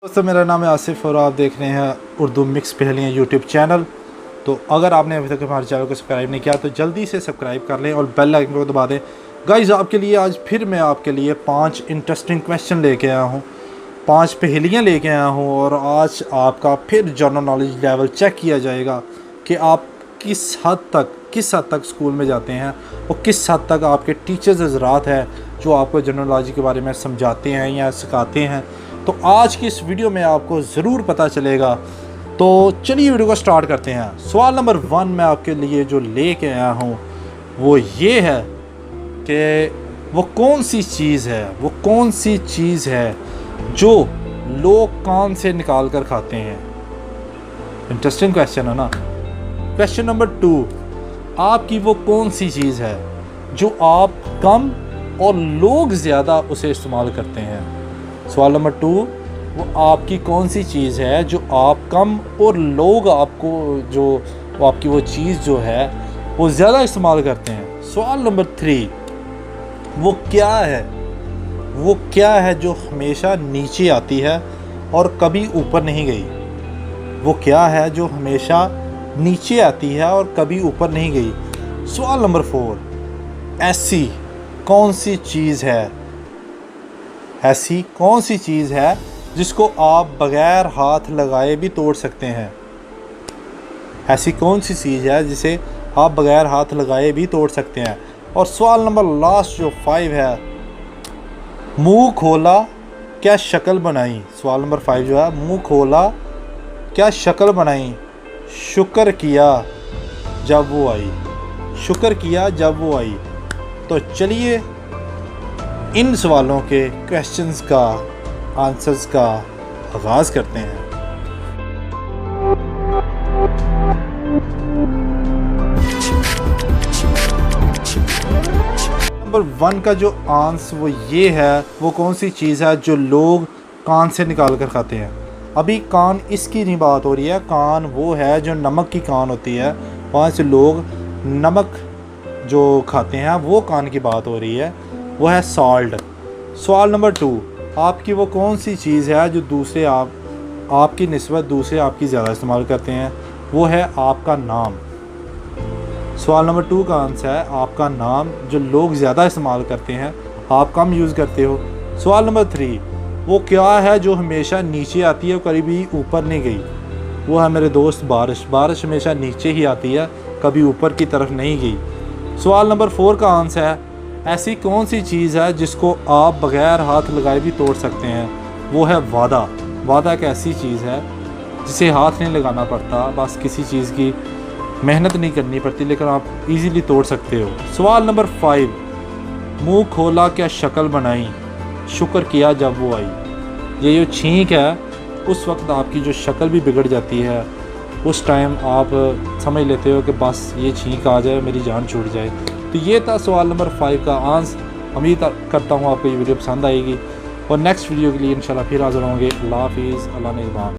दोस्तों मेरा नाम है आसिफ और आप देख रहे हैं उर्दू मिक्स पहेलियाँ यूट्यूब चैनल। तो अगर आपने अभी तक हमारे चैनल को सब्सक्राइब नहीं किया तो जल्दी से सब्सक्राइब कर लें और बेल आइकन को दबा दें। गाइस आपके लिए आज फिर मैं आपके लिए 5 इंटरेस्टिंग क्वेश्चन लेके आया हूँ, 5 पहेलियाँ लेके आया हूँ और आज आपका फिर जनरल नॉलेज लेवल चेक किया जाएगा कि आप किस हद तक स्कूल में जाते हैं और किस हद तक आपके टीचर्स हज़रात हैं जो आपको जनरल नॉलेज के बारे में समझाते हैं या सिखाते हैं। तो आज की इस वीडियो में आपको ज़रूर पता चलेगा। तो चलिए वीडियो को स्टार्ट करते हैं। सवाल नंबर 1 मैं आपके लिए जो लेके आया हूँ वो ये है कि वो कौन सी चीज़ है जो लोग कान से निकाल कर खाते हैं। इंटरेस्टिंग क्वेश्चन है ना। क्वेश्चन नंबर 2, आपकी वो कौन सी चीज़ है जो आप कम और लोग ज़्यादा उसे इस्तेमाल करते हैं। सवाल नंबर 2, वो आपकी कौन सी चीज़ है जो आप कम और लोग आपको जो वो आपकी वो चीज़ जो है वो ज़्यादा इस्तेमाल करते हैं। सवाल नंबर 3, वो क्या है जो हमेशा नीचे आती है और कभी ऊपर नहीं गई। वो क्या है जो हमेशा नीचे आती है और कभी ऊपर नहीं गई। सवाल नंबर 4, ऐसी कौन सी चीज़ है जिसको आप बग़ैर हाथ लगाए भी तोड़ सकते हैं। ऐसी कौन सी चीज़ है जिसे आप बग़ैर हाथ लगाए भी तोड़ सकते हैं। और सवाल नंबर लास्ट जो 5 है, मुंह खोला क्या शक्ल बनाई। सवाल नंबर 5 जो है, मुंह खोला क्या शक्ल बनाई, शुक्र किया जब वो आई। तो चलिए इन सवालों के क्वेश्चंस का आंसर्स का आगाज़ करते हैं। नंबर 1 का जो आंसर वो ये है, वो कौन सी चीज़ है जो लोग कान से निकाल कर खाते हैं। अभी कान इसकी नहीं बात हो रही है, कान वो है जो नमक की कान होती है, वहाँ से लोग नमक जो खाते हैं वो कान की बात हो रही है, वो है सॉल्ट। सवाल नंबर 2, आपकी वो कौन सी चीज़ है जो दूसरे आपकी निस्बत दूसरे आपकी ज़्यादा इस्तेमाल करते हैं। वो है आपका नाम। सवाल नंबर 2 का आंसर है आपका नाम, जो लोग ज़्यादा इस्तेमाल करते हैं आप कम यूज़ करते हो। सवाल नंबर 3, वो क्या है जो हमेशा नीचे आती है और कभी भी ऊपर नहीं गई। वो है मेरे दोस्त बारिश हमेशा नीचे ही आती है, कभी ऊपर की तरफ नहीं गई। सवाल नंबर 4 का आंसर है ऐसी कौन सी चीज़ है जिसको आप बग़ैर हाथ लगाए भी तोड़ सकते हैं। वो है वादा एक ऐसी चीज़ है जिसे हाथ नहीं लगाना पड़ता, बस किसी चीज़ की मेहनत नहीं करनी पड़ती, लेकिन आप इजीली तोड़ सकते हो। सवाल नंबर 5, मुंह खोला क्या शक्ल बनाई, शुक्र किया जब वो आई। ये जो छींक है उस वक्त आपकी जो शक्ल भी बिगड़ जाती है, उस टाइम आप समझ लेते हो कि बस ये छींक आ जाए मेरी जान छूट जाए। तो ये था सवाल नंबर 5 का आंसर। उम्मीद करता हूँ आपको ये वीडियो पसंद आएगी और नेक्स्ट वीडियो के लिए इंशाल्लाह फिर हाज़िर होंगे। अल्लाह हाफ़िज़, अल्लाह निगहबान।